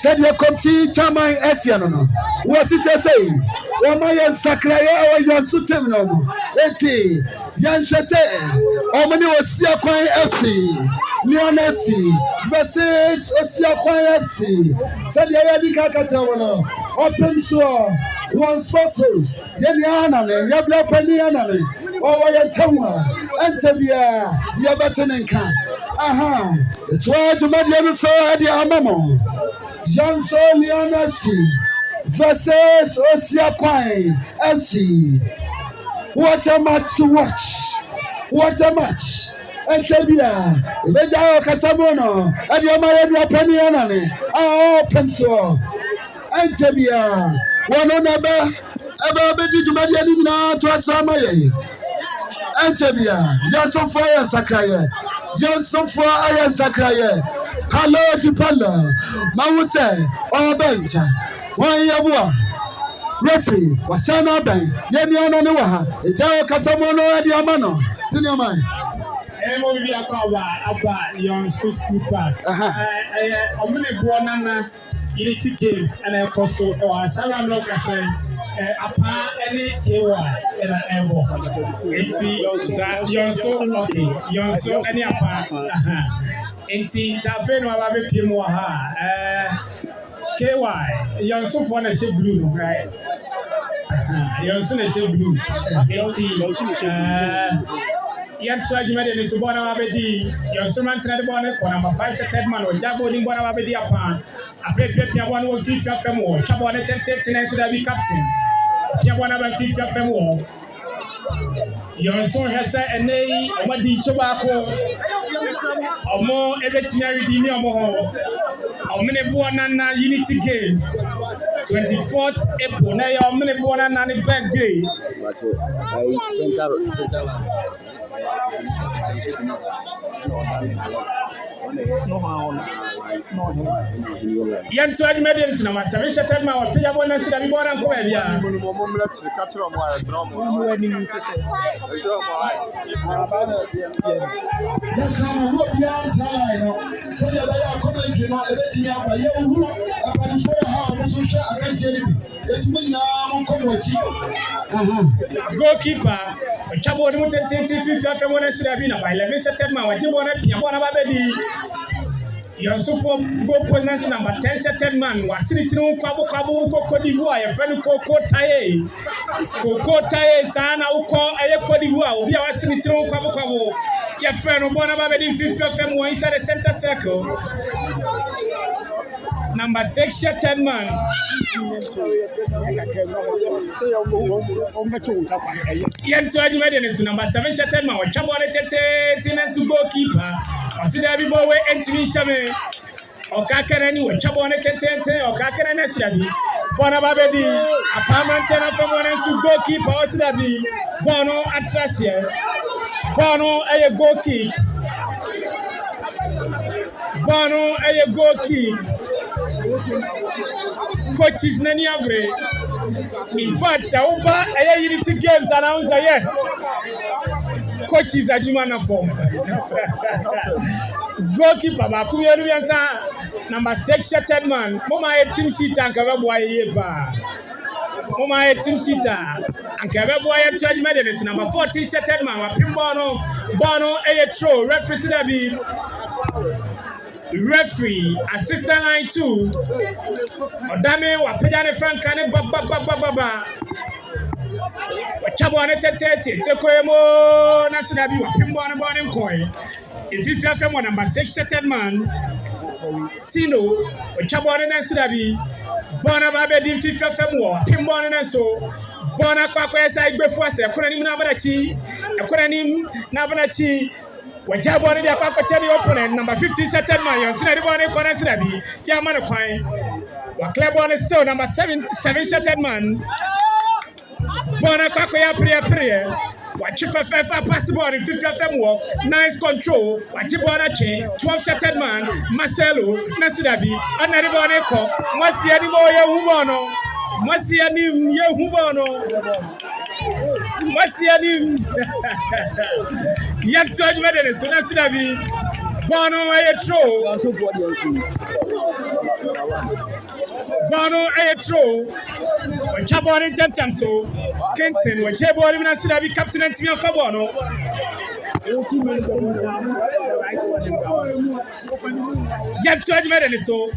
Said your committee chairman Esiano. What is it say? Omaya Sakraya or your sutemno. Eti, Yansha say, Omani was Siaquai FC, Leonetsi versus Osiaquai FC. Said the Yadika Catawano, open source, one sponsors, Yaniana, Yabla Paniana, or Yatama, Antabia, Yabatanenka. Aha, it's why to make them so at the Amamo. Johnson Leonesi versus Osiaquai FC. What a match to watch! What a match! And Tabia, Beja Casamono, and Yamaya Paniana, our pencil. And Tabia, one another, about the Madiana to Asamaye. And Tabia, Johnson Fire Sakaya, Johnson Fire Sakaya. Hello, Dipala, Mawuse, or bench. One Yabua. Referee, Washana Bank, Yemiana Noah, a Jao Casamono at Yamano, Senior Man. Emo bi akwa yon so school park. Omune Buonana Unity Games and a coso or Salam Loka say apa any kewa era ebo. Enti yon so okay, yon so any apa. Enti sa fe no aba be pie mo ha. KY, yon so for na say blue, right? Yon so na say blue. Enti yan try to make this one abedi. Your suman trade one number 5 set man or jabo ni one abedi upon. A play one will fish your femo. Chabo on 10 should be captain. Pia one about 50 femo. Your son has said a nay, what did tobacco? Omo ebetinya di ni omo ho. Omene Buonana Unity Games 24th April. Na ya omene Buonana ni birthday. Yan to admedens na masa we sheted ma wa pya bona sida bi bona nko ba bia goalkeeper chabo ni mutententi fifi afẹ mo na sida bi na ba 11 sheted ma wa jibo na pia bona ba bedi Yosufo goal post number 10 sheted man wa siritinu kwabo Cote d'Ivoire ye friend Coco Taye sana uko eye Cote d'Ivoire obi a wa siritinu kwabo ye friend bona ba bedi fifi afẹ mo inside the center circle. Number 6 sheted man. Yento admedens number 7 sheted man. Chabo ne tete na su goalkeeper. Osida bi bo we entimi shame. Okakere ni we chabo ne tete okakere na shirabi. Bona ba bedi apamante na famo na su goalkeeper osida bi bono atrasie. Bono eye goal kick. Bono eye goal kick. Coaches nani abre. In fact, Sauba Unity Games announcer yes. Coaches ajuma na form. Goalkeeper ba kuyeru yansa number 6 sheted man. Mama e team sheet anka bo aye pa. Mama e team sheet anka bo aye to admedens number 14 sheted man wa pimbo no eye throw referee sidabi. Referee assistant line 2 Odame wa pejane franka ne baba Wachabo ane tete tekoemo na sinabi wa pimbo ane bone nkoi Ififi afemo number 6 sheted man Tino wachabo ane na sinabi bona babe di ififi afemo pimbo ane na so bona kwa yesa igbefu ase ekona nim na abanachi Wajabo ane dia kwa chedi opponent number 15 sheted man yansina ribo ane kona sinabi ya mane kwai wa club ane still number 7 sheted man bona kwa ya pre wachifa fefa passable in 50 FM nice control wachibona che 12 sheted man Marcelo nasidabi anaribo ane ko mwasi ani mo ye hubono mwasi ani ye hubono mwasi ani Yanto admedens so nasidabi bono aye throw bono aye throw wachabone temtem so Kenton wachebone na sidabi captain and team for bono Yanto admedens so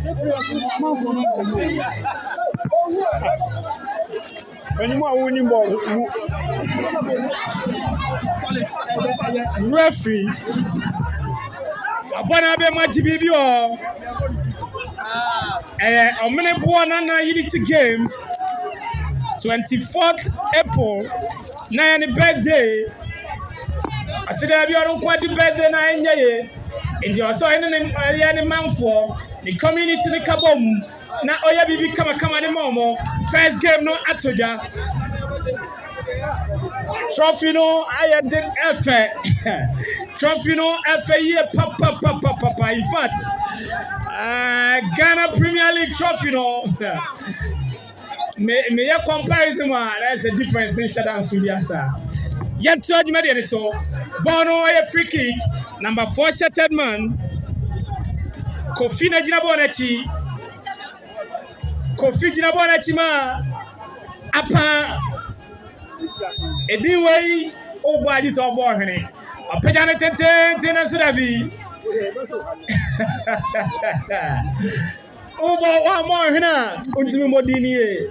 referee abona be ma jibibi o omene Buonana Unity Games 24th April na any birthday asida bi oron kwa di birthday na enye ndi oso ene manfo the community ni kabom na oya bibi kama ni momo first game no atoja trophy no ayedin efe trophy no efe ye papa in fact Ghana Premier League trophy no me ye comparison there's a difference in Shadan Suliasa yet to admit so bono a free kick number 4 sheted man Kofi na Jinabonachi ma apa Ediway Obadi so bohene opejane tete na sirabi Obo wa mo hina untimi modini e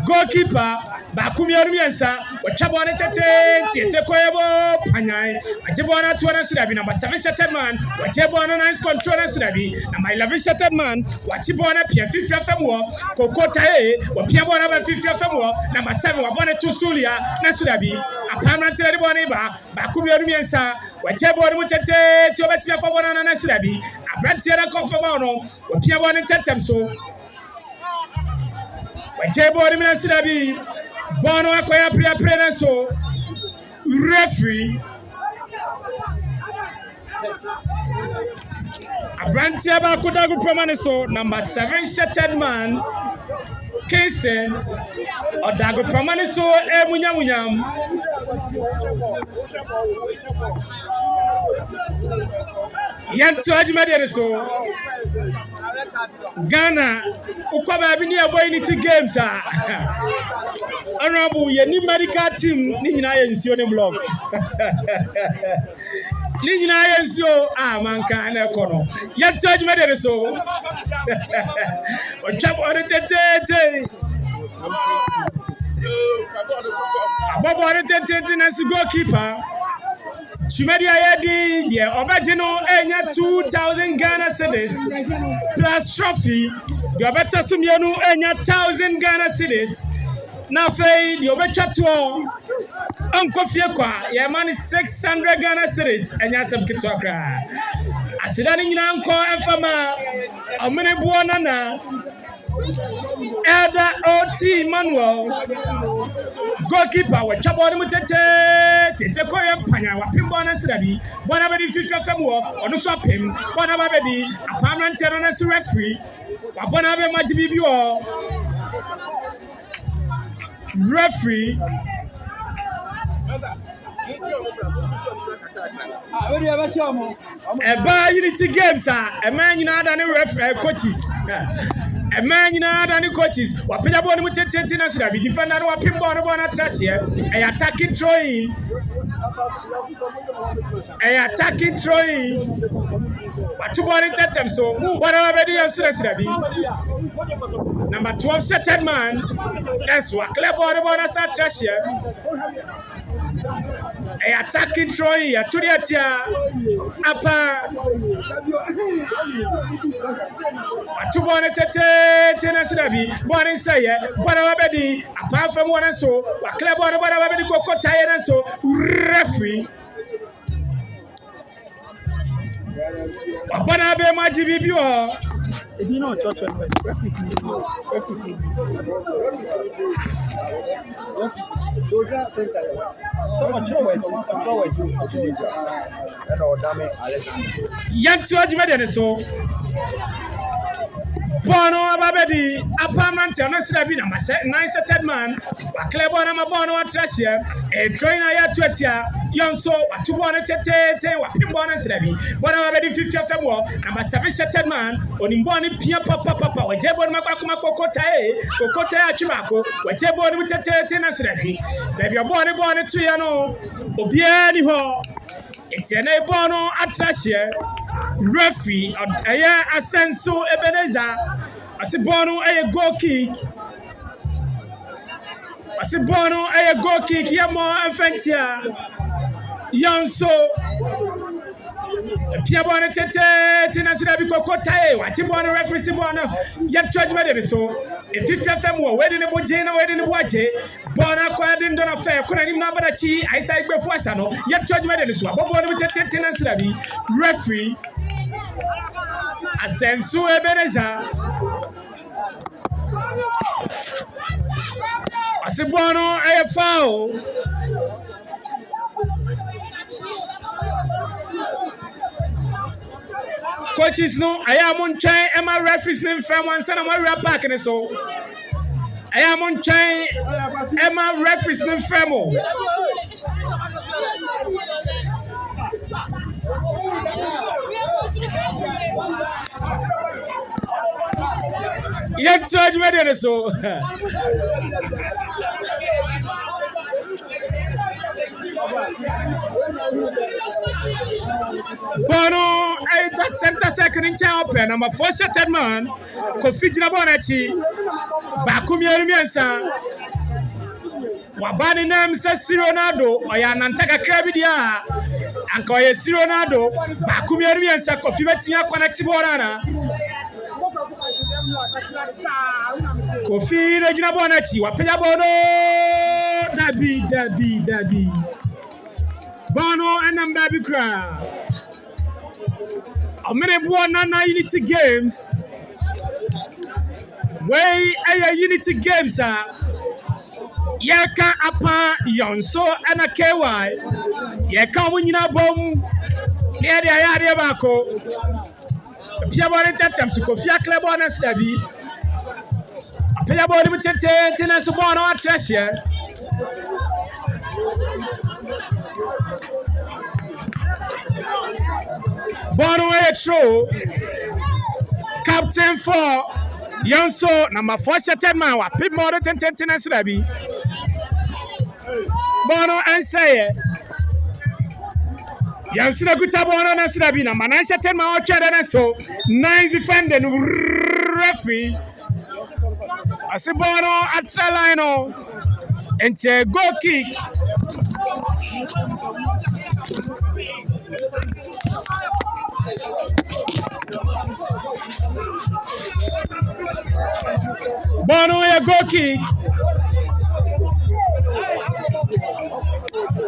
goalkeeper Bakumia Miensa, what Chabona Tete, Tekoebo, Panay, Ajabona to an Sudabi, number 7 shattered man, what Jabona nice control and Sudabi, and my 11 shattered man, what Chibona Pia Fifia Femua, Cocotae, what Piabona Fifia Femua, number 7, what Bonnet to Sulia, Nasudabi, a permanent Boneba, Bakumia Miensa, what Jabona Tete, Tobatia for one and Sudabi, a Brantiana Confamano, what Piabona Tetemso. Wajebo ni Sudabi bono akoya pre so referee Abrantia ba kudagu promane so number 7 shattered man Kingston odagu promane so munyam yanto ajumade so Ghana ukoba bi ni aboy ni ti games honorable ye ni medical team ni nyina ye nsio ni blog ni nyina ye nsio manka na ekono ye charge me dey so o chap o tete abobo tete na su goalkeeper Chimedia Yedi, the Obagino Enya 2,000 Ghana cedis plus trophy. The Obeta Sumianu Enya 1,000 Ghana cedis. Now, Fay, the Obeta Tour Uncle Fiekwa, your man is 600 Ghana cedis, and Yasam Kitwaka. Asidani Nanko and Fama, Omene Buonana. Elder OT Manuel goalkeeper with Chaboni Mutete, Tekoya Panya, Pimbona Sudabi, Bonabedi Fisher Femo, or no swapim, Bonabedi, a permanent terrorist referee, Bonabe Majibio referee. Eba Unity Games, a man you know than coaches. A man in other coaches, what Pillabon with Tetina be defender or Pimbon on a trash here, a attacking throwing. A attacking throwing. But 2 body tetem so, whatever the answer be. Number 12 settled man, that's what Clebon on a trash here. A attacking throwing, a Turiatia, upper. 2 body Tina Sudabi, born in Saya, Bonabedi, apart from one and so, a Clebon Bonabedi Coco Tire and so, referee. Bonabe Majibio. If you know church, Bono Ababedi, a permanent number 9 settled man, a Clebon Amabono at Russia, a trainer at Twitter, young so, a 2 bonnet tete, what Pimbon and Srabi, Bonabedi 50 of them, number 7 settled man, on Imboni Pia Papa, or Jebon Makakuma Cocotae, Cocotea Chimaco, or Jebon with a tete and Srabi, baby a bonnet triano, Obiani Ho, it's an Ebono at Russia. Referee aya Asenso Ebenezer Asibono aya goal kick Asibono aya goal kick yamo enfentia Yonso Piabone tete tina sida bi kokotae watibono referee sibono yet judgment so if you fm wo we de boje na we de boache bona kwa de ndona fe kuna ni na badachi I say gbefu asa no yet judgment so abobono tete tina sida bi referee Asensu Ebeneza Asibono foul. Coaches no I am on chain and my referees name from one son of my back and so I am on chain and my referees name from yet charge me so Bono, the center second in town open. Number 4 shattered man. Kofi Jinabonachi. Bakumi Erumiansa. Wabani nam says Ronaldo. Oya Nantaka Krabidia. And Koya Ronaldo. Bakumi Erumiansa. Kofi Betia connective orana. Kofi Regina Bonachi. Wapaya Bono. Dabi. Bono and I'm baby cry. A minute one Unity Games. Way a Unity Games are Yaka Apa Yonso and a KY. Yaka Winina Bom. Here they are Bako. Piabon Tatam Sukofia Clabon study. Piabon Tenants of Bono at Treasure. Bono Etro Captain 4 Yonso number 4 shattered man wa pip more than 10 Surabi Bono and say Yonso Guta Bono and Surabi number 9 shattered man or so 9 defending referee I say Bono at Salino and say go kick. Bono a go kick.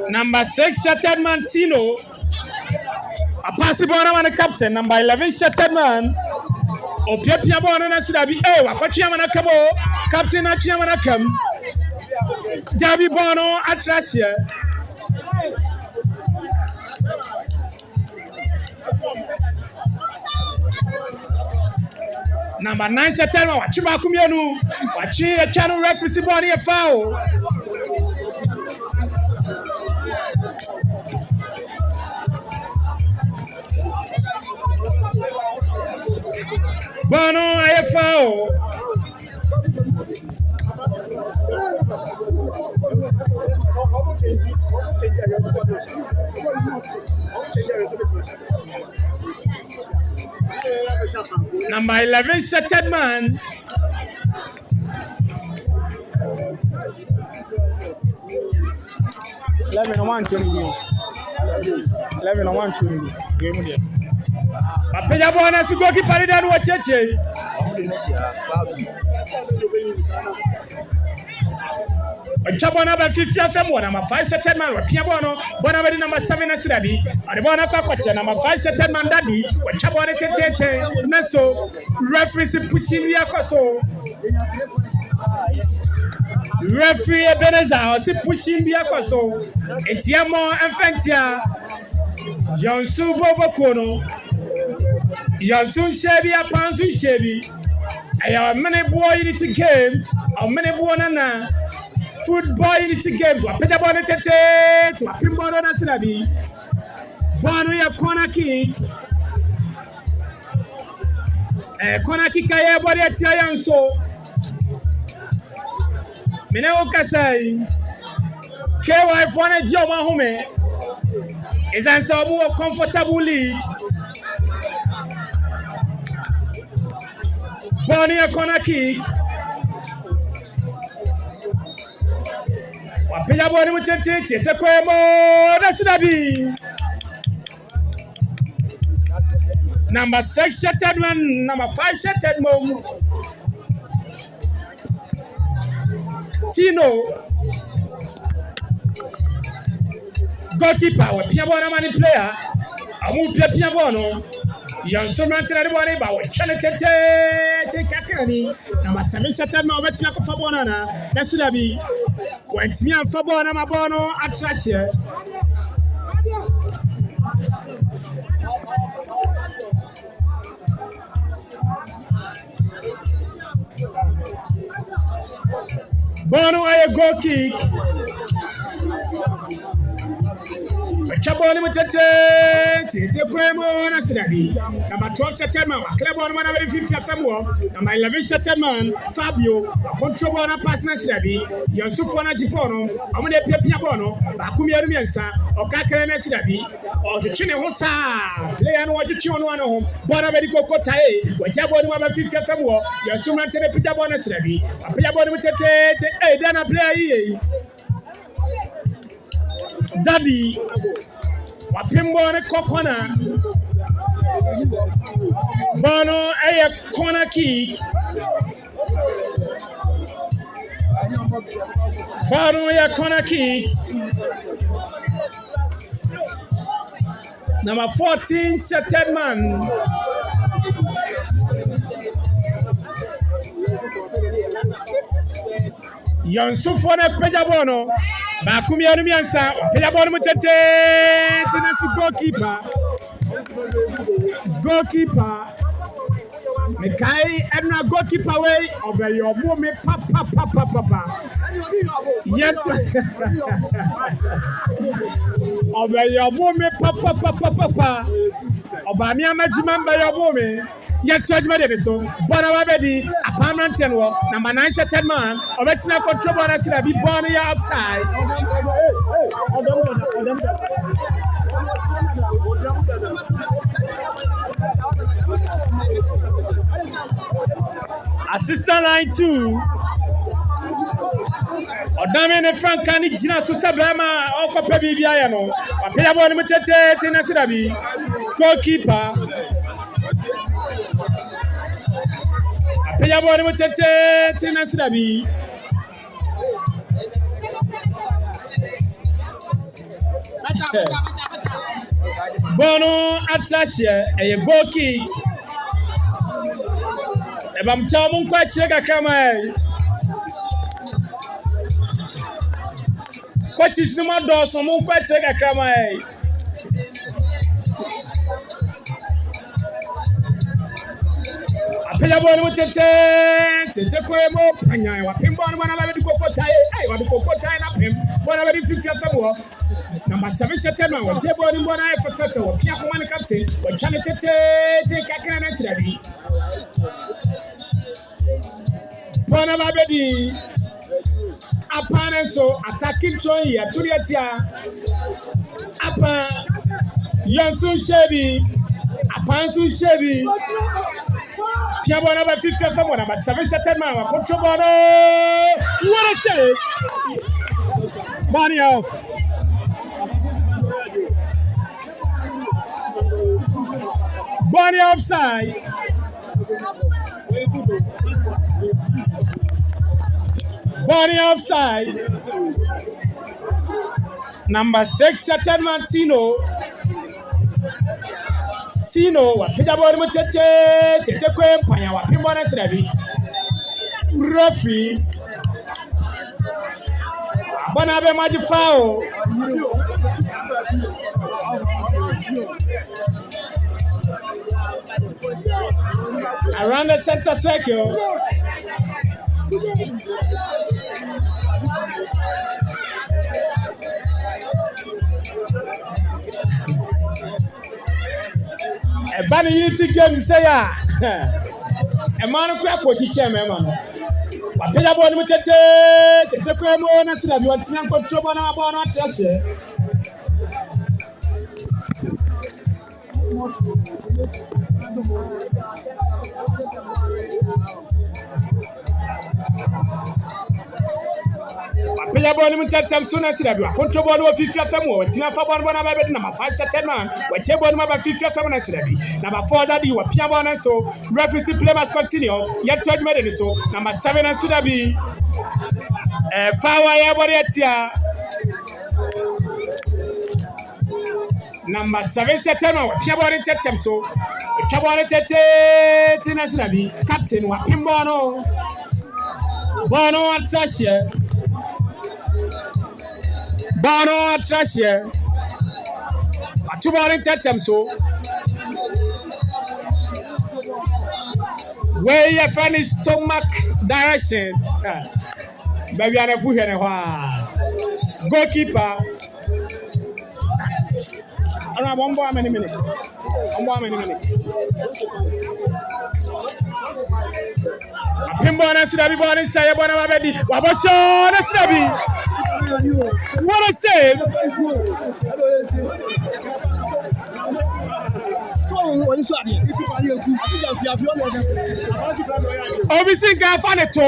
Number 6 shattered man Tino. A pass Bono and a captain. Number 11 shattered man. Opia Bono na should be Wakochiamana Kamo. Captain Achiamana Kam. Jabi Bono at Russia. Number 9 September, Wachiba Kumianu, Wachi a channel referee body a foul. Bono a foul. Number 11 shattered man. Eleven on 1 game there. Apenya bona si goalkeeper dan wo cheche. Chabona ba 50 FM number 5 shattered man. Apenya bona be number 7 Asirabi. And bona kwa number 5 shattered man daddy. Chabona tete naso referee pushing we akoso. Referee Ebenezer si pushing bi akoso. Etiamo enfentia. Jansu Bobo Kono. Jansu Shebi Apansu Shebi. Aya many boy Unity Games. A many boy na football Unity Games. Wa peda bono tete. Wa pimbo na sinabi. Bono ya corner kick. Corner kick ya body atia yanso. Mene okasai. KY fone joma hume. Is answer a comfortable lead. Bonnie a corner kick. Wapia boni mutenti. It's a quemo. That's what be. Number 6 shattered man. Number 5 shattered mom. Tino. Goalkeeper, we Piabono money player. Amu Piabono. Young Sumran Tenaboni, but we challenge take Kakani. Number 7 shattered man, what's like a Fabonana. That's what I be. When Tia Fabona Mabono at Russia. Bono a goal kick. Chaboni Mutete, Premo, Nasabi, number 12 September, Clebon, one of the 50th February, number 11 September, Fabio, Controbona Pass Nasabi, Yosufona Jipono, Amade Piabono, Bakumia Miansa, or Kakana Nasabi, or the Chine Hosa, play and watch the Chion one home, Bonavedico Kotae, whichever one of the 50th February, Yosuma Pitabona Sabi, Piabon Mutete, Dana play. Daddy, Wapimbo Kokona Bono a corner kick. Bono a corner kick. Number 14, September. Yonsufone Pejabono, Bakumi Anumiansa, Pejabono Mutete, Tinasu goalkeeper, Mekai, Edna goalkeeper way, over your woman, papa. Yet, over your woman, papa. Obamia Majiman by your woman. Yet, judgment so, Bonawabedi, a permanent tenor, number 9 September, original control on us to be born here outside. Assistant line 2. Odame Frank Kani Jina Susabama, Okope Bibiano, a Payable Mutete, Tinasirabi, goalkeeper. Payable Mutete, Tinasirabi. Bono Atrashe, a goal kick. If I'm telling quite check a camera. What is the matter? Someone quite check a camera. Payable Mutete, Tequemo, Panya, Pimbon, one of the Cocotai, I want to Cocotai up him, one of the 50th February. Number 7 September, when Table in one eye for Fefe, or Piacoman Captain, when Chanete, take a can and ready. Bonavabedi, upon so attacking Troy, Turiatia, upon Yonsu Chevy, upon Su Chevy. Piabona by 50th February, number 7 September, control Bono. What a save! Money off. Bonnie offside. Bonnie offside. Number 6, September, Tino, Pidabon Mutete, Tetequem, Panya, Pimbona Srabi, Ruffy, Bonabe Majifao. Around the center circle. A bad unity game say, a man who quote teacher, man. But Pillabon Mutete, Tetequemo, National, you want to control on our bonnet. Payable Mutatam sooner should have control over 50th February, Tina Fabon, number 5 September, where Table number 50th February should be. Number 4 that you were Piabon and so, referee play must continue, yet judge medal so, number 7 and should be Fawa Yaboretia. Number 7 September, Piabon Tetem so, Chabon Tete, Tinashabi, Captain Wapimbono, Bono and Tasha. Bono Atrasia. A 2 ball in Tetem so. Where you find his stomach direction. Baby, I have food here. Goalkeeper. na bombo amani minute. Bombo amani minute. Apimbo na Sidabi bwana say bwana mabedi. Wabosho na Sidabi. What a save! Obviously, Gafaneto.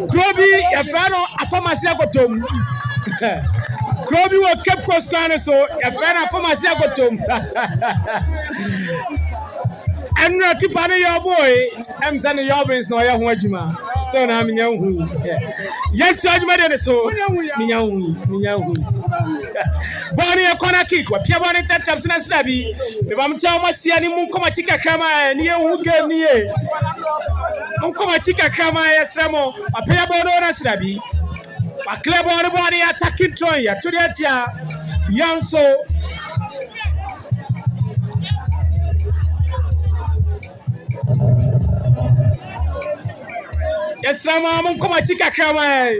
Groby, a fan of pharmacy. Groby will keep cross so a fan of pharmacy. I'm not keeping your boy. I'm sending your business. No, I want you, still, I'm young. Yet, charge my so. Bonnie a corner kick, what Piabon at Thompson and Stabby. If I'm telling my Siani Munkomatica Kama and you who gave me a Munkomatica Kama, Samo, a Piabon or Stabby. A club on the body attacking Troya to the Tia, young so. Yes, Sama Munkomatica Kama.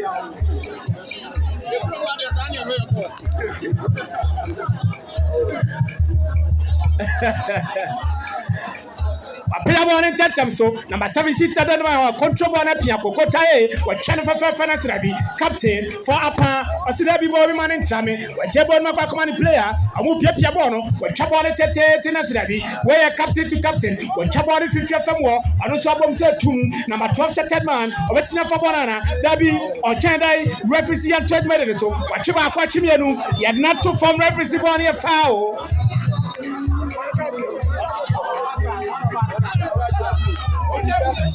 Apela in Tatam so number 7 sita dana control bona pia kokota wa channel fa na Sirabi captain for apa Sirabi boy man in Tame wa jebo na kwa command player amu pia bono wa chabo na tete na Sirabi where captain to captain wa chabo na 50 fam wo anu so abom say tum number 12 set man obetina fa bona dabi o chendai referee and trade medal so wa chiba akwa chimienu ya not to form referee bona foul.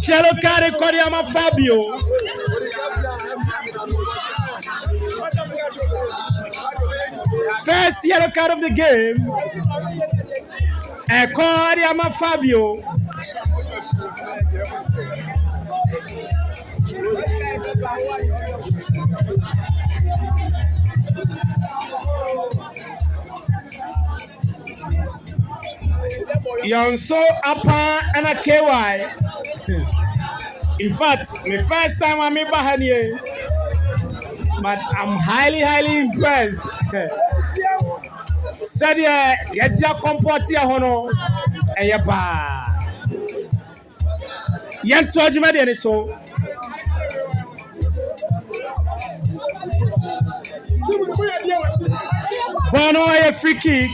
Shallow card Kodiama Fabio. First yellow card of the game. Kodiama Fabio. Young so upper and a KY. In fact, my first time I'm in here, but I'm highly impressed. Said yes, your comport here, hono, and your pa. Yan told you, my so. Bono, a free kick.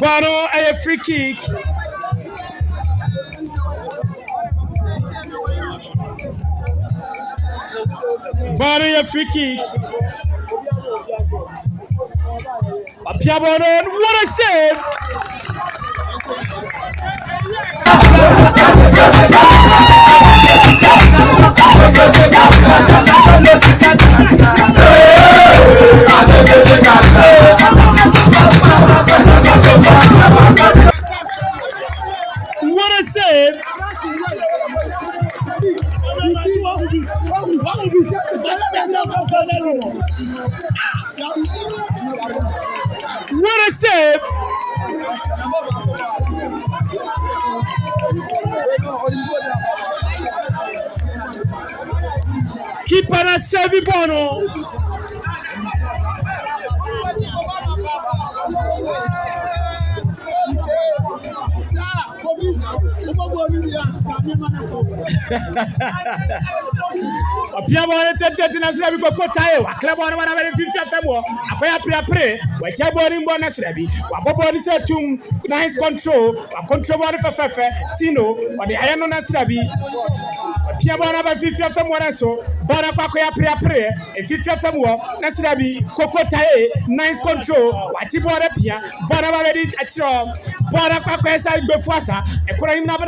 Bono, a free kick. Bono, a free kick. Apia Bono, what a save! What a save! What a save! Keep on a save, Bono. Apia Bono tete na Sirabi ko kotae wa club on wana very 50 femo apaya pre wa chabo ni mbona Sirabi wa bobo ni se tum nice control wa control Bono fefe Tino wa de ayano na Sirabi Apia Bono ba 50 femo na so Bono kwa ko ya pre 50 femo na Sirabi ko kotae nice control wa chibo na pia Bono ba ready achiro Bono kwa ko esa gbefuasa ekura ni na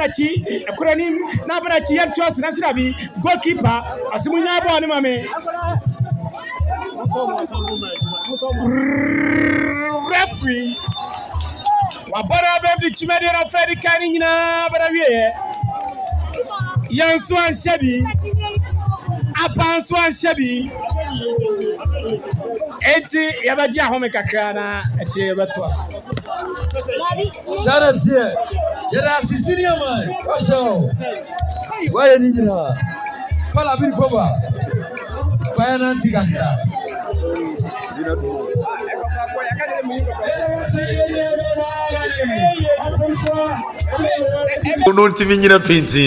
banachi yantos na Sirabi goalkeeper asimunya Bono mame referee wa Bono be di chimede na fedi kan nyina bana wie yanso anshabi apanso anshabi eti yabaji ahome kakra na eche yabeto asa Shut up, sir. Get out, Sicilia, man. What's up? Why are you Fala biri foba. Bayana ntikakira.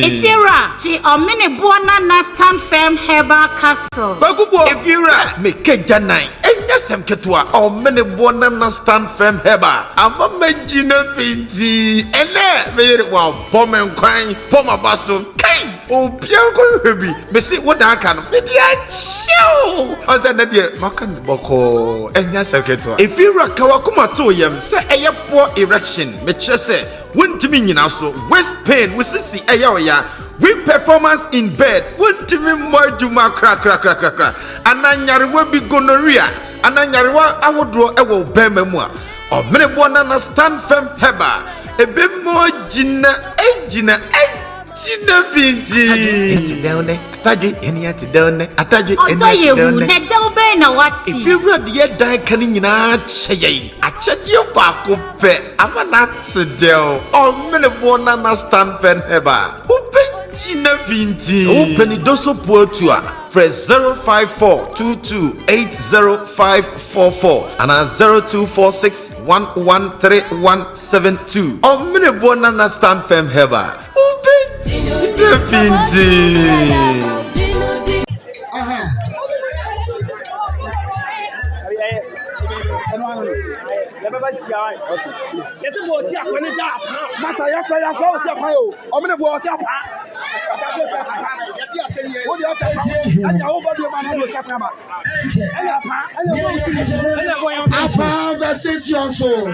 If you're she omni buona na stand firm herbal capsule. If you're make janai, enyasem ketwa omni buona na stand firm herbal. Ama mejina pinti. Ene me wa bomb kwan, poma baso. Kai obianko hebi. Me say what I can. Me dia show. Oza na dia makan boko enyasem ketwa. If you're kawakuma to yem say eye poor erection. Me say wuntimi nyina so waist pain wusisi eya weak performance in bed wuntimi mojuma kra ananyarewa bi gonorrhea ananyarewa awodo ewo bema mu a omenebo na stand firm heba ebe mojina ejina pinti ataje eni ati done ataje eni ati done na delbe na wati if you read the dan kan nyina cheye achede baako pe ama na tedel o menebo na stand firm heba China Vinti. Open it doso puerto. Press 05422805544 and 0246113172. Oh, many bonana stand firm heba. Open China Vinti. Yes, it was ya when it up. Master, ya fire, ya fall, ya fire. I'm gonna go out. What do you tell me? And your whole body man knows that number. Apa versus your soul.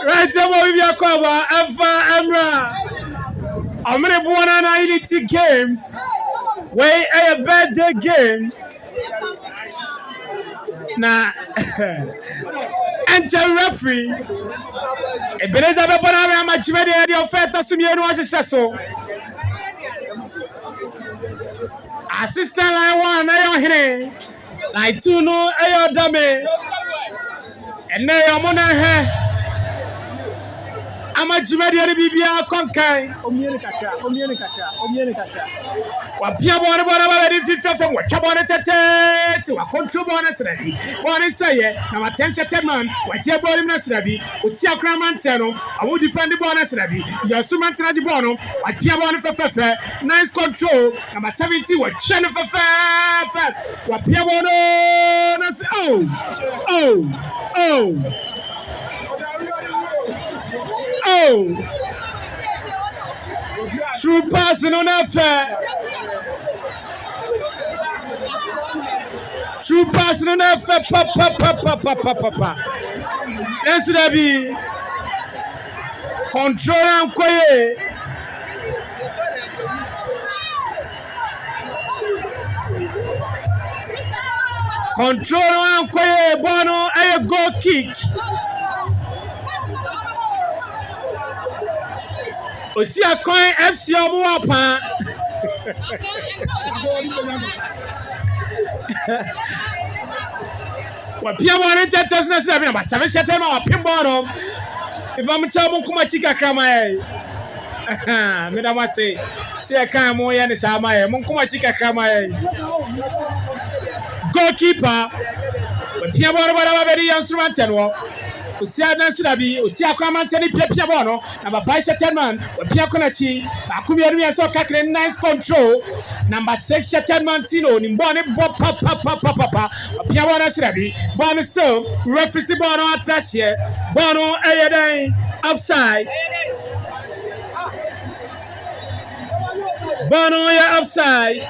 Right, so we are cover Emra. I'm gonna go on 90 games. Where a birthday game. Na enter referee. Ebeneza be bona me amachime de the offer sumie no aseso. Assistant line 1 ayo hene. Line 2 no ayo dame. Ene yo mo na he. Amachime de bibia konkan. Omiene kaka. Wapia bona ba di fifa from what chabona tete wa control bona srabi bona say na attention man wa tie bona na srabi o si akra man no awu defend bona srabi your suman tena di bona wa pia bona fefe nice control number 70 wa chene fefe wa pia bona na true passing on affair. True passing on affair. Papa. Let's be control and quiet. Control and quiet. Bono, a goal kick. Osia coin FC Omuapa. Wapia wana tetes na sebe na 7 September wapimbo no. Iba mcha mu kuma chika kama ye. Me da mase. Se kan mo ya ni sama ye. Mu kuma chika kama ye. Goalkeeper. Wapia wana ba be di instrument no. Osia na surabi osia kwa manteni pia bono number 5 September wapia konachi akumi ya so kakre nice control number 6 September tino ni mbone papa wapia bono surabi bono still referee bono attache bono ayedai offside bono ya offside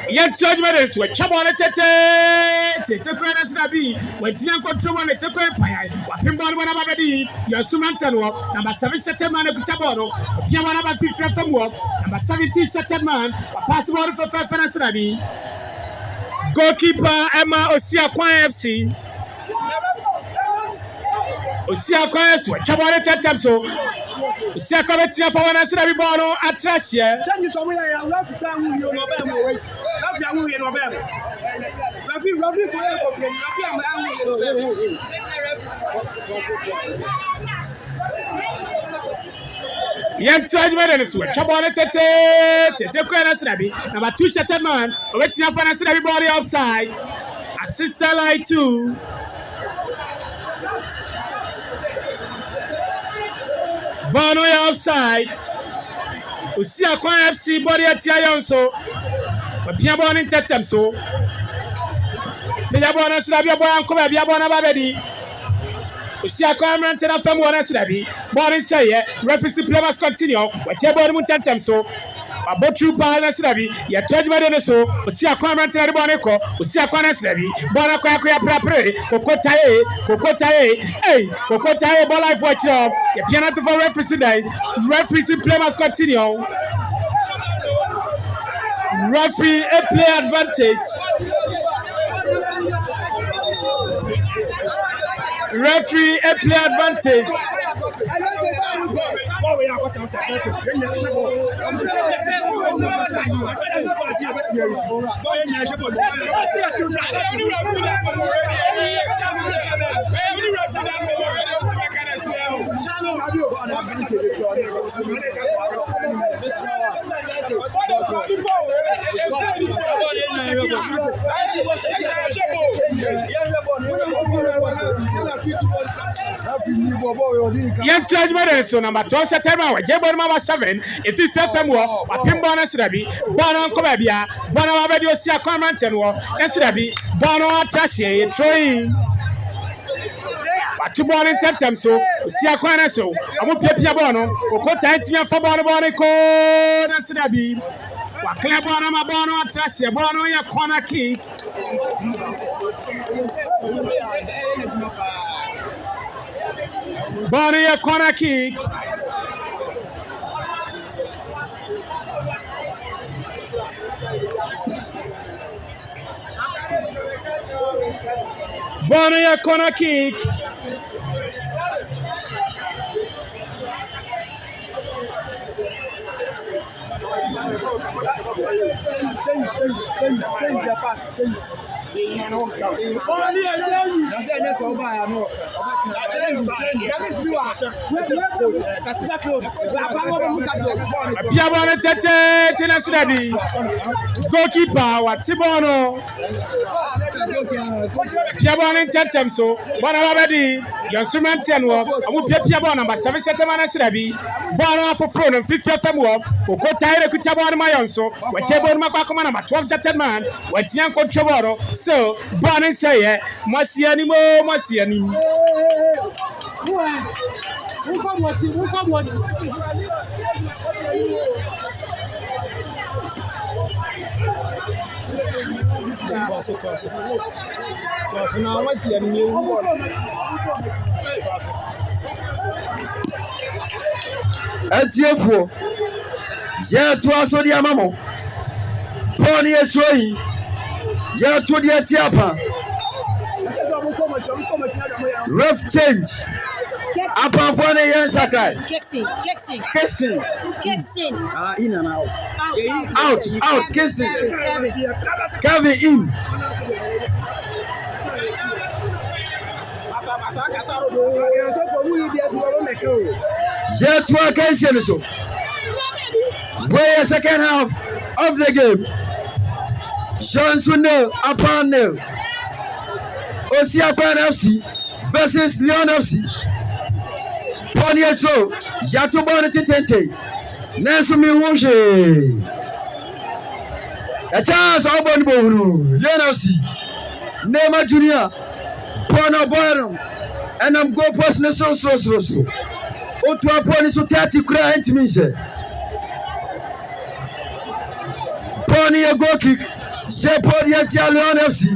Yet judgment we chabon tete kwena srabi we tian control na tete kwena wapimbo na babedi your sumantanwo number 7 September na kutabono pia wana ba fifra famwo number 17 September pass ball for na srabi goalkeeper Emma Osia Kwan FC Osia Kwan FC we chabon tete so Usiaka betia for one answer be born no atrahye. Change some way I love to tell you no be mo way. Love you no be. Rafi for you complain. Rafi am no be. Young judgment and so Chabona tete kwa na sinabi. Number 2 shattered man. Obetia for na sinabi body offside. Assist that line 2. Bono offside. Usia kwa FC body atia yonso. Pia bono intetem so. Pia bono sinabi boy anko ba bia bono babedi. Usia kwa mrante na fam wona sinabi. Bono say referee play must continue. Watia bono intetem so. Abotru pa na sinabi ya judgment ne so. Usia kwa mrante na bono ko. Usia kwa na sinabi. Bono kwa ya prapre. Kokotaye. Hey, Kokotaye ball life watch up. Ya penalty for referee today. Referee play must continue. Referee a play advantage. Referee a play advantage. Young judgment so number 12 September Jebon Mama 7 if you FM wo wapimbo na shirabi bono nko bia bono wabedi osia comment wo na shirabi bono atrahye throwing Watu bono tentem so osia kwana so amu pia bono okota ntimi afa bono ko na shirabi wa club bono ma bono atrahye bono ya corner kick Body a corner kick. Body a corner kick. Change your pass. Piabone tete tina sinabi. Goalkeeper wa Tibono. Piabone tentem so. Bwana babedi. Yansumantian wo. Amu piabone number 7 setemana sinabi. Bwana for phone and 50 FM wo. Kokota ile kutabone mayonso. Wetebone makwa number 12 seteman. Wetian control. So, Bonnie say, Masiani. Who come watch. Now, what's the new Atiefo, je to aso dia mamo. Bonnie e troyi. Je to dia tiapa. Ref change. Upon for the young Sakai. Kissing. In and out. Out. Kissing. Kevin in. Jet work so. Where a second half of the game. Johnson upon nil. Osiapan FC versus Leon FC. Poniacho, Jatobon Tente. Nansumi Wonge. A chance of Bonbonu, Leon FC. Nema Junior. Bono Bonum. And I'm go personal so. Otua Ponisu Tati Kura Intimise. Pony a go kick. Jepodia Leon FC.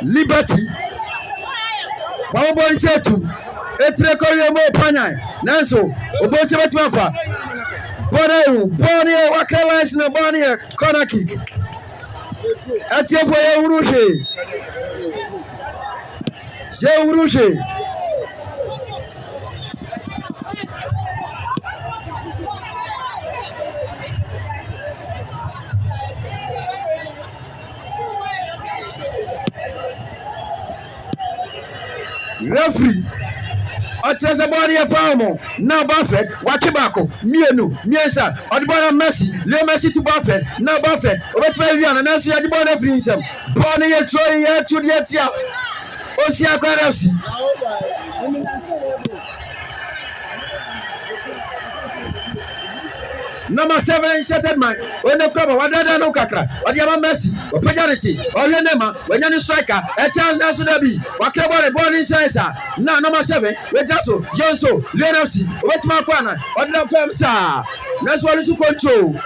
Liberty. Mama boy said to Etrekoyo mo panai. Nanso, Obosi Batmafa. Bonnie Wakalans na Bonnie corner kick. Atiefo ye urushe. Je urushe. Referee Otese body a farmo now Buffett Wakibako Mienu Miensa Odibona Messi Leo Messi to Buffett now Buffett Obetravian and Nancy Adibona Frinsem Bonnie a Troy to the Etia Osia Kwanafsi Number 7 shattered man. When the crowd, what did no kakra? Or the other Messi, or Pajanity, or Lenema, when you're striker, a chance now should be. What about a born in Sasa? Now, number 7, with Jasso, Jonso, Leonosi, Wetmakwana, or the Femsa. That's what is to control.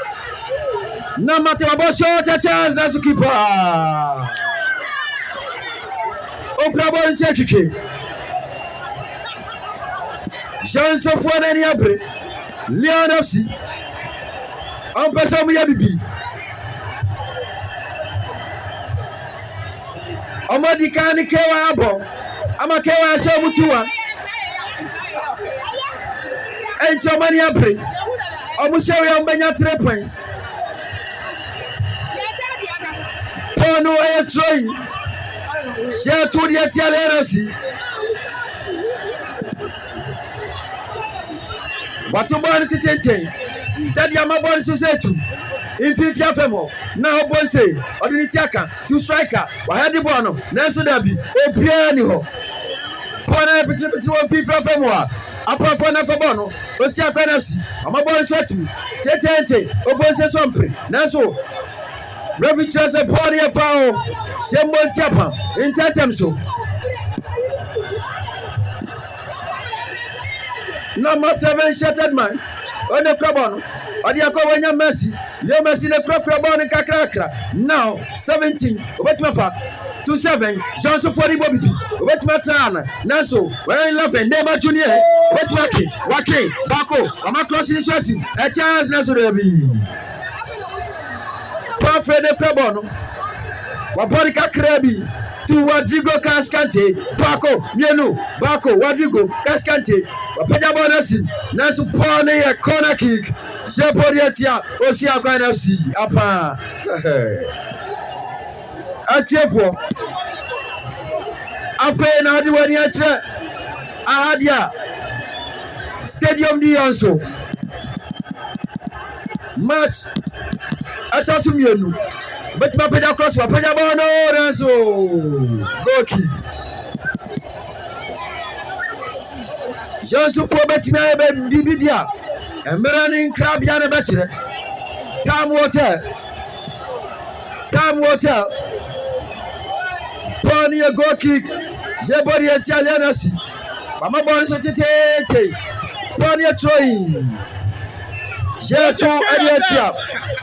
No matter about short a chance as a keeper. Oprah in Churchill. Jonso for any abre. Leonosi. On passe à Mouya Bibi. On m'a dit qu'on est kewa bon. On m'a kewa chez Moutoua. Et tu m'as dit après. On m'a dit qu'on a 3 points. Pour nous, elle est trop. J'ai tout dit à Tialé aussi. Watu bwana titete. Tadi ya mabodi susetu. Infifia femo. Na obonse. Odinitiaka. Tu striker. Wahadi bono. Nesu dabi. Opieni ho. Pona epiti wa fifia femo. Apa fona febono. Osia kwa nafsi. Amabodi susetu. Tetente. Obonse sompre. Nesu. Refi chase poni ya fao. Sembo tiapa. Intetemso. Number 7 shattered man. On the crabon. On the Akowanya Messi. Leo Messi the crabon in Kakrakra. Now 17. Wetmafa. 2-7. Johnson for the Bobby. Wetmatana. Naso. We're in love. Neymar Junior. Wetmaki. Waki. Bako. I'm a crossing this was a chance. Naso Debbie. Perfect the crabon. Waborika Krabi. To Rodrigo Cascante, Paco, Mienu, Baco, Rodrigo Cascante, Pajabonasi, Nasu Pone, a corner kick, Shepodiatia, Osia Kwanafsi, Apa Atiefo Afe na Hadiwani Ache Ahadia Stadium Dionso Match Atasumienu. But my pedal cross, my pedal bono, so go kick. Just for betting, I bet Bibidia and running crab yana better. Time water. Pony a go kick. Jebody at Yalianasi. Mama bones at it. Pony a train. Jeto Adiatia.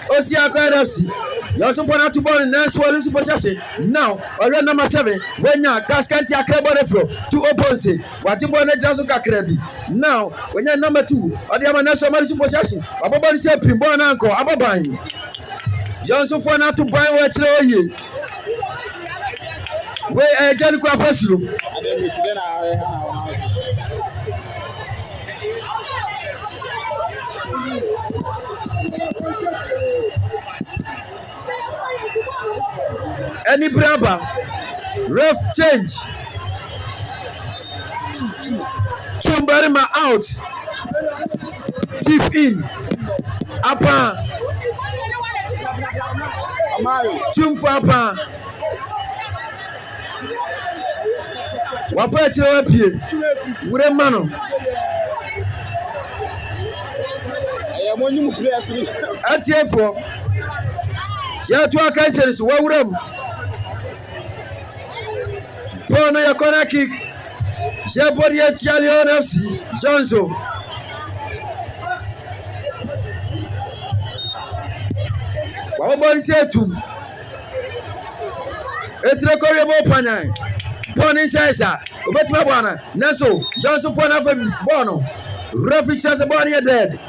Osia Kwanafsi. You also want to born in Nanswell possession. Now, already number 7, when you Cascanti Akrebo flow to oppose what you want to just Kakrebi. Now, when you're number 2, or the Amanaso possession, Ababa is a Pimbon uncle, Ababani. Johnson for not to buy what you where a Jericho Festival. Any braba, ref change. Chumbarima out. Chief in. Apa. Chumfa apa. Wafa chilewa pie. Ure mano. Atiefo. Jatu akaiseri wa urem. Pono ya corner kick. Jebodi etia Leon FC. Jonzo. Wabodi setu. Etre kore mo panai. Pono insesa. Obetima bwana. Neso. Jonzo for na bono. Referee chase body dead.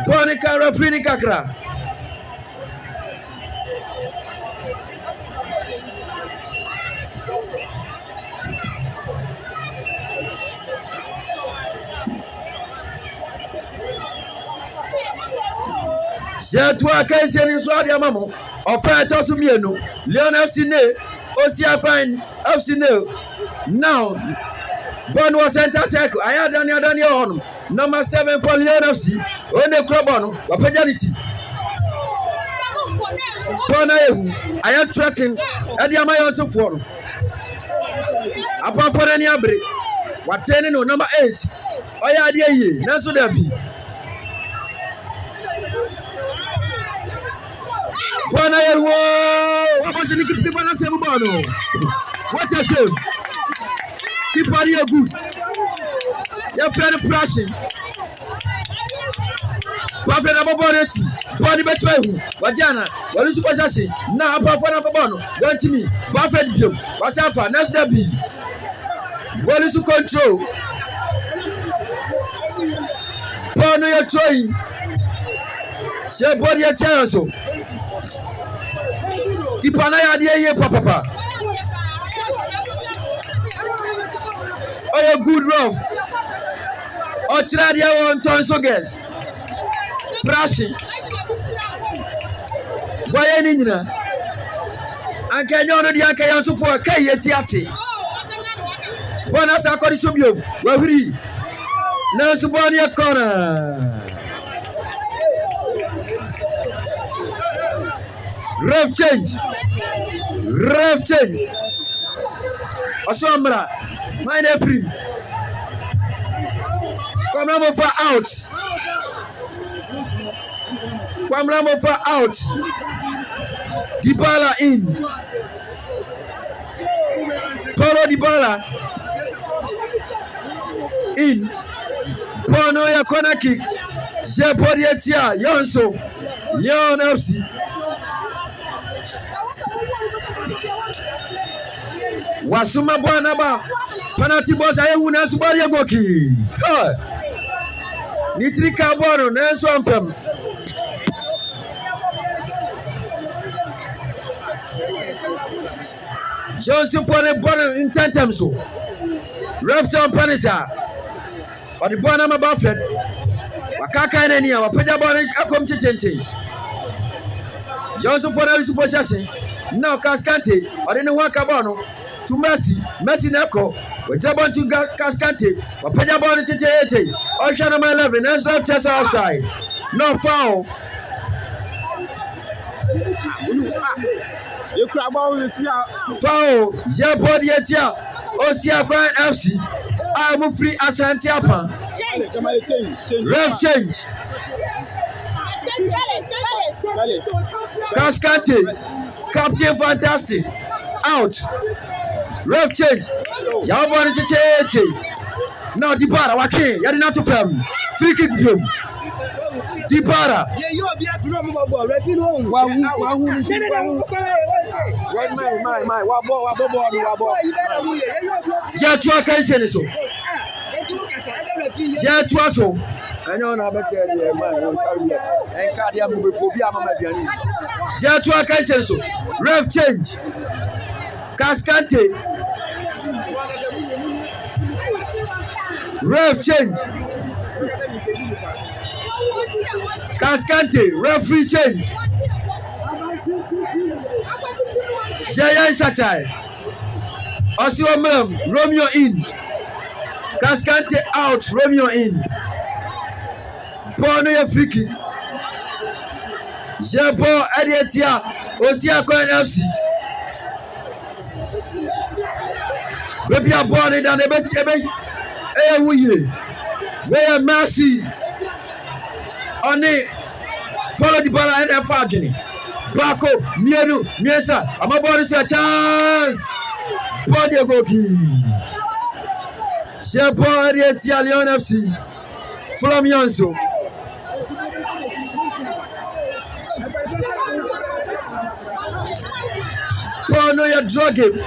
Pono ka referee kakra. Jetu akansi ni so ade amamo ofa etosu mienu Leon FC ne Osiakwan FC ne now Bon was center circle aya Daniel on number 7 for Leon FC one krobo wapajaniti Bona ehu aya threaten ade amayo so for apa for any abre watene no number 8 oya ade ye na so da bi Bona ehu wabosi ni keep Bona save ball no what a save keep party good you feel flashing Buffett aboboneti body betray hu wajana wali super sase na apa for na for ball no want me Buffett bio wasafa next day bi wali su control Bono ya try se body ya tell so Kipana ya de ye papa Oh, good rough. Oh, Chiradia won Tonso girls. Flashing. Why any nina? And can you know the Akayansu for a Kayetiati? One as I call the Subio, where we now Subonia corner. Ref change. Asomra. Mine free. Kwamramo for out. Dybala in. Paulo Dybala in. Bono ya corner kick. Jepodietia Yonso. Leon FC. Wasuma bwana ba. Penalty boss ayewu na subari egoki. Ni trika bono na so amfam. Joseph for the bono in 10 times so. Ref some panisa. But the bono ma Buffett. Wakaka ene niya wapaja bono akom titente. Joseph for the super chasing. Now Cascante or in waka bono. To Messi Neko, we jump on to Cascante, or Pajabon 88, Ocean number 11, and so just outside. No foul. You crab all with Foul, Japodiatia, Osiakwan FC. I'm free as Antiapa. Ref change. Cascante, Captain Fantastic, out. Ref change. Yabon it. Now Dybala, Wake, Yadi not to film. Free kick him. Dybala. Yeah, you are being a ball. Refi no. Jetua Kaisen so. Jetua so. I know now better and cardia move for Biama. Jetua Kaisen so. Ref change. Cascante. Ref change. Cascante. Referee change. Jayan Satai. Osiomem. Romeo in. Cascante out. Romeo in. Bono ya free kick. Jepo Adietia. Osiakwan FC. Baby are born in the bed. Hey, we are mercy on it. Paulo Dybala and a fagini. Bako, Mienu, Miesa, I'm about to say a chance. Body Goki. Shepo Adietia Leon FC. From Yonso. Paulo, you're drugging.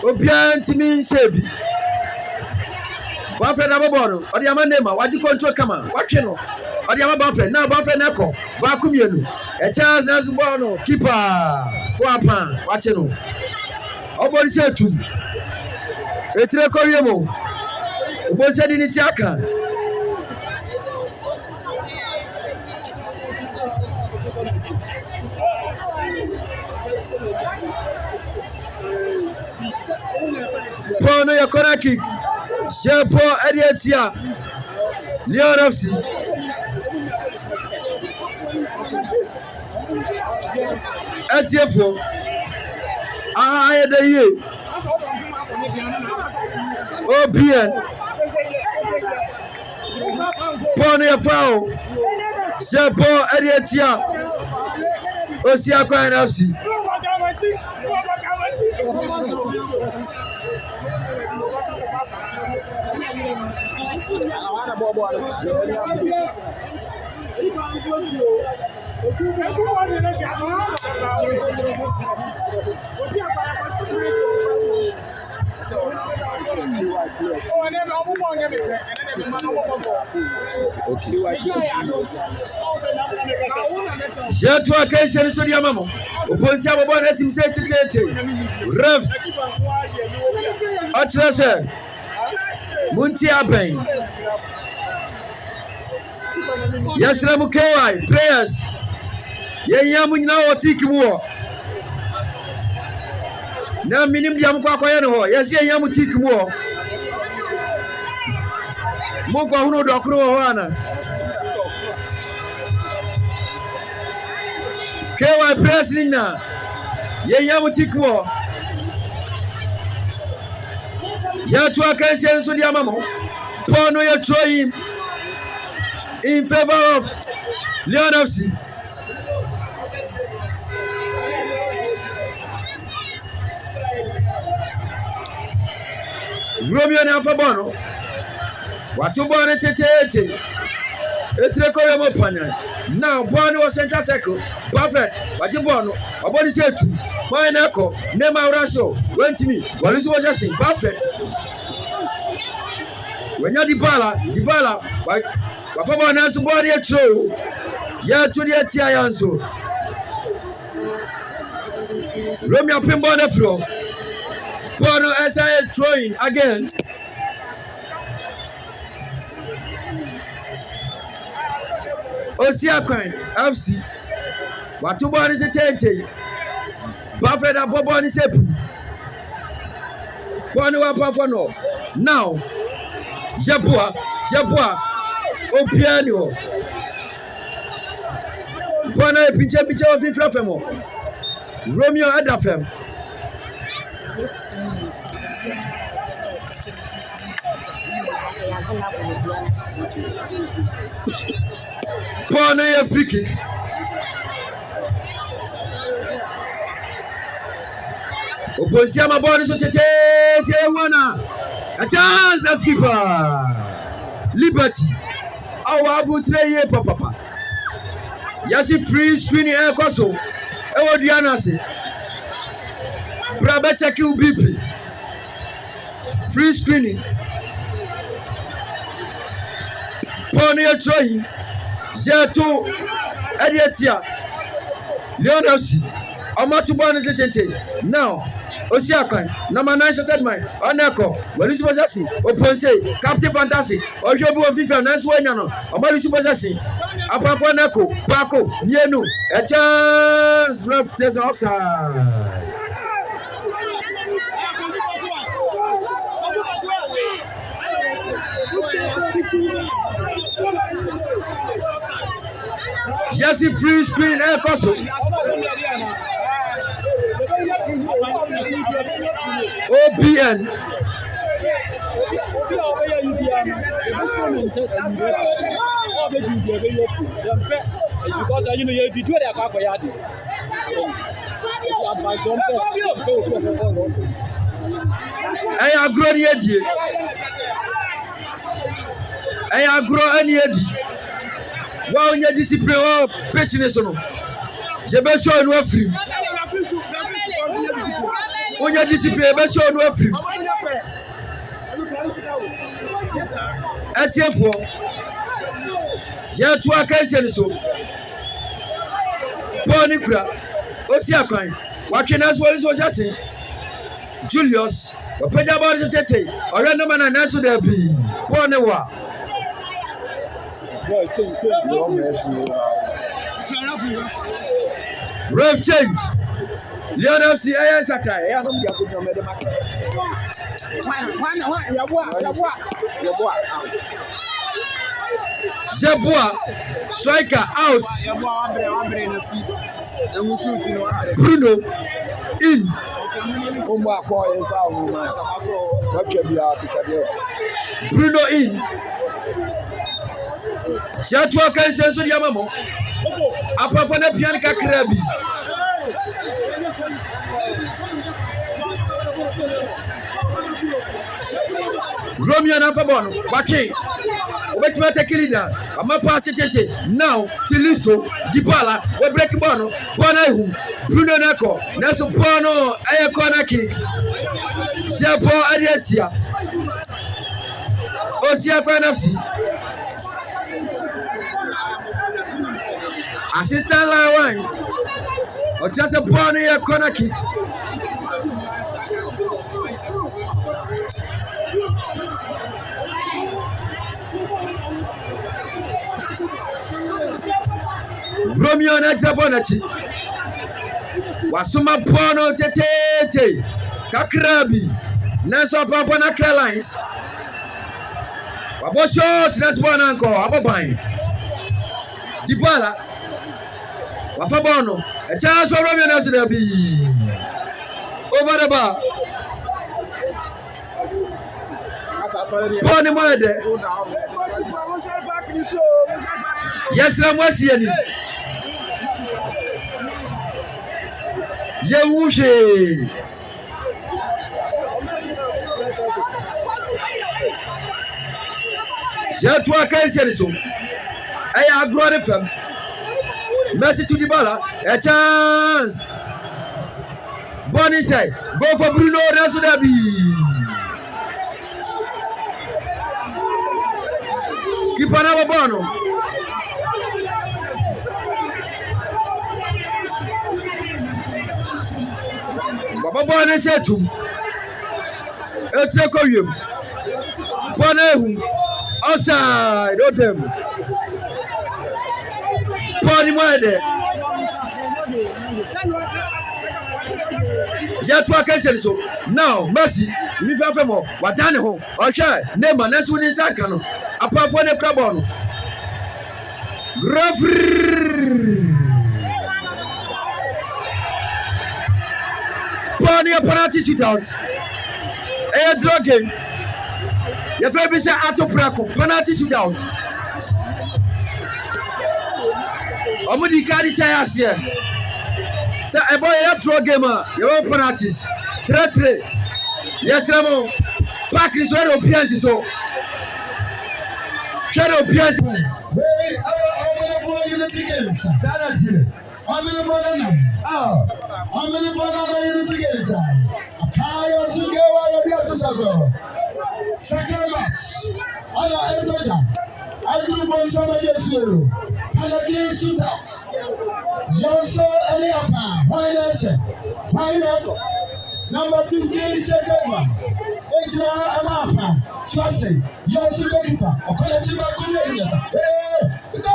Obianti mi nsebi. Buffett aboboro. Odi amanema waji control kama. Watwe no. Odi ama Buffett. Na Buffett neko. Ba kumienu. E chance na subo no. Keeper. For apa. Watwe no. Obodi se tu. Etire ko yemo. Obodi se di ni ti aka. Paul no your corner kick. Share Paul Edietia. Leon FC. Etiefo. I the year. OBN. Paul no your foul. Share Paul Edietia. Osia Crown FC. Je toi que c'est le seul maman. Au point si abo na sim se tete. Ref. Atrase. Munti aben. Yasra mu KY prayers. Yenya mu nyina o tiki mu wo. Na minim dia mu kwa koye no ho. Yesi yenya mu tiki mu wo. Mo kwa hunu do kro ho ana. KY prayers nina. Yenya mu tiki mu wo. Ya tu akanse nso dia mamo. Paul no ye throw him in favor of Leon FC. Romeo na Fabono. Watu bwana tete. Etreko ya mopanya. Now bwana was center circle. Perfect. Watu bwana. Waboni setu. Kwa nako. Nema urasho. Went me. Walusi was just perfect. When you Dibala. Wafaba na subori etro. Ya tudi etia yanso. Romeo pimbo na floor. Bono SI throwing again. Osia Crown FC. Watu boni tete. Buffett and Bobo ni sepu. Bono wa pafono. Now Jabua Opiano. Bono pinche of Infrafemo. Romeo Adafem. Bono ya free kick. Oposia maboni so tete wana. A chance na skipper. Liberty. Awa abutre ye papa. Yasi free screen e koso. E wodi anase. Brabe check UBP. Free screening. Pony a try. Zeto Edietia. Leon FC. Amatu bwana tete. Now Osia Crown, number 9 shot man. Oneko, Walusi Bozasi, Oponse, Captain Fantastic, Ojobu of FIFA, Nancy Wanyano, Amalusi Bozasi, Apa Foneko, Paco, Nienu, a chance left is offside. Jesse free screen, El Coso. OBN. Because you know you do that kwa yadi. I agree ni edi. I agree ni edi. Wa onye discipline o petness no. Je be show no afrim. Onye discipline be show no afrim. Atiefo. Je to akanse ni so. Paul Nikura. Osia Crown. Watching us what is saying. Julius. Opeja about the tete. Ore no man na so there be. Paul ne wa. Ref change. Lionel C. Sakra. Yeah, I'm going to make the market. Jeboa, striker out. Bruno in. Bruno in. Shatua kan senso di amamo. Apa fa na pian kakra bi. Romeo na fa bono. Wake. Obetima take leader. Ama pass tete. Now Tilisto Dybala we break bono. Bona ihu. Bruno nako. Naso bono aye corner kick. Siapo Ariatia. Osia kwa nafsi. Assistant line one. Or just a bono aye corner kick. Romeo na Jabonachi Wasuma Pono Tete Kakrabi Naso Papa na Carolines Wabo short Nasbona Anko Ababain Dybala Wafabono a chance for Romeo Nasabi over the bar Pony Mode Yes, Ramwasiani Yewushe Jatwa Kaiseriso Aya Agro FM Messi to Dybala a chance Bonnie say go for Bruno Nasudabi Keep on our bono Baba na setum Etreko yem Bonehu outside odem Pony Mwede Yatwa cancel so now Messi if you have more wadane ho ohwe Neymar na so ni saka no apafo ne krabo no referee Pony a penalty shootout. A draw game. Your favorite say Ato Praco penalty shootout. Omudi Kadi Chayas. Say a boy a draw gamer. Your own penalties. 3-3. Yes, Ramon. Pack is where appears so. Shadow appears. Hey, our boy unity games. Sanity. I'm in a banana. I'm in a banana unity games. Kaya Sukewa Yasazo. Second match. Ana Eltoja. I do one summer yes you. Penalty shootouts. Johnson Eliapa. Why not? Number 15 second. Ejra Amapa. Flashing. Johnson Goalkeeper. Okolachiba Kunyasa. Hey! Go!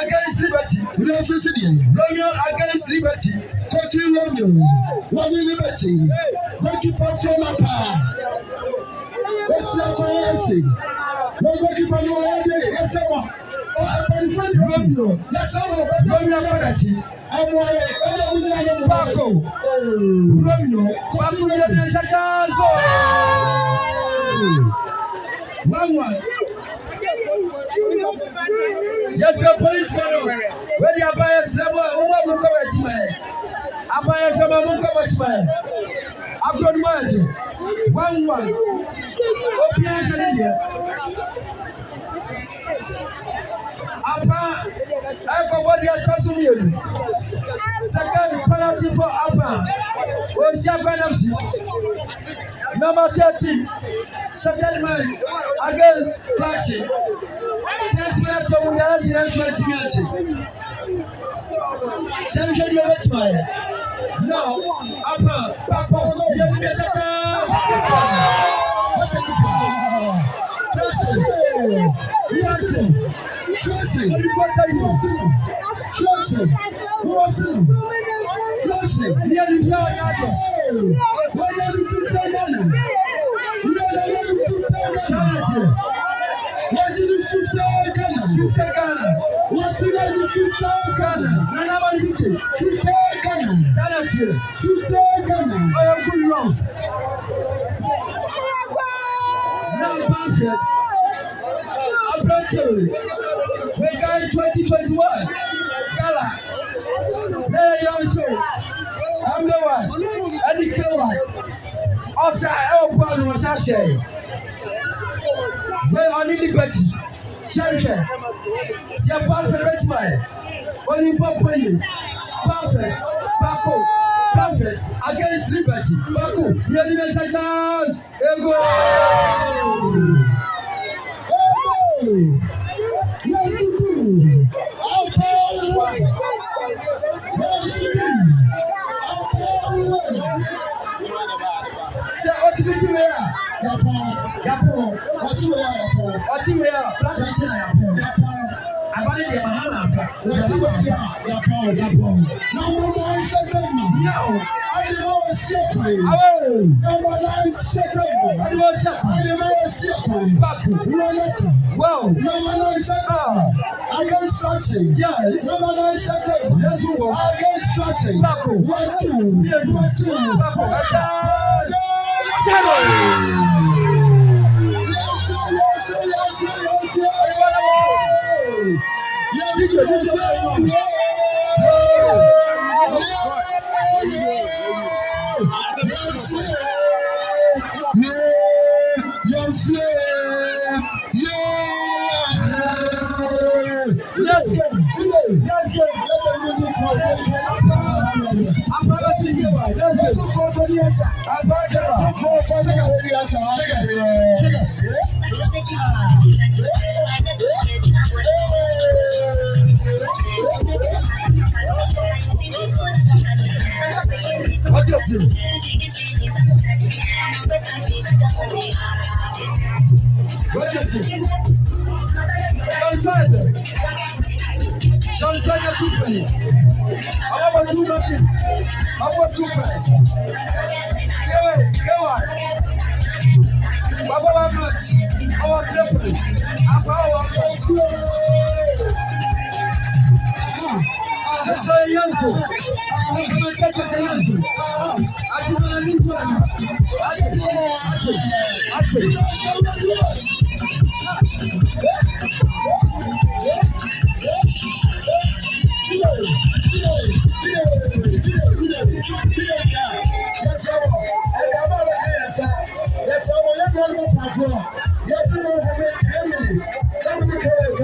Against Liberty, Romeo against Liberty, Coaching Romeo, Romeo Liberty, goalkeeper from Apa. What's your currency? No goalkeeper, no idea. Yes, sir. Oh, I'm friend Romeo. Yes, sir. Romeo Liberty. I'm going Paco. Romeo, Paco, there's a chance. 1-1. Yes, the police follow. Where the Abaya Sama, who will come at me? Abaya Sama will come at me. I've got money. 1-1. Opias in India. Apa, I got what they are consuming. Second penalty for Apa. Number 13, settlement against Flaxi. Test player to Munya's national community. Senator Yovetmire. No, upper, Papa, we got 2021 Gala. Hey, young soul. I'm the one. And the killer. Also, I open was I say. Well, I need the Betty. Sheriff. Japan for the man. Only Papa you. Perfect. Baku. Perfect. Against Liberty. Baku. You need a chance. Go. Yes, you do. Okay. Yes, you do. Okay. Say, what do you do here? Yapo. What do you wear? What do you wear? Plastic chair. Yapo. I want to get my hand up. What do you wear? Yapo. No more second. No. I don't know a second. Oh. No more second. I don't know a second. Baku. Wow. No more second. Against Flaxi. Yes. No more second. Yes, we will. Against Flaxi. Baku. 1-2. 1-2. Baku. Zero.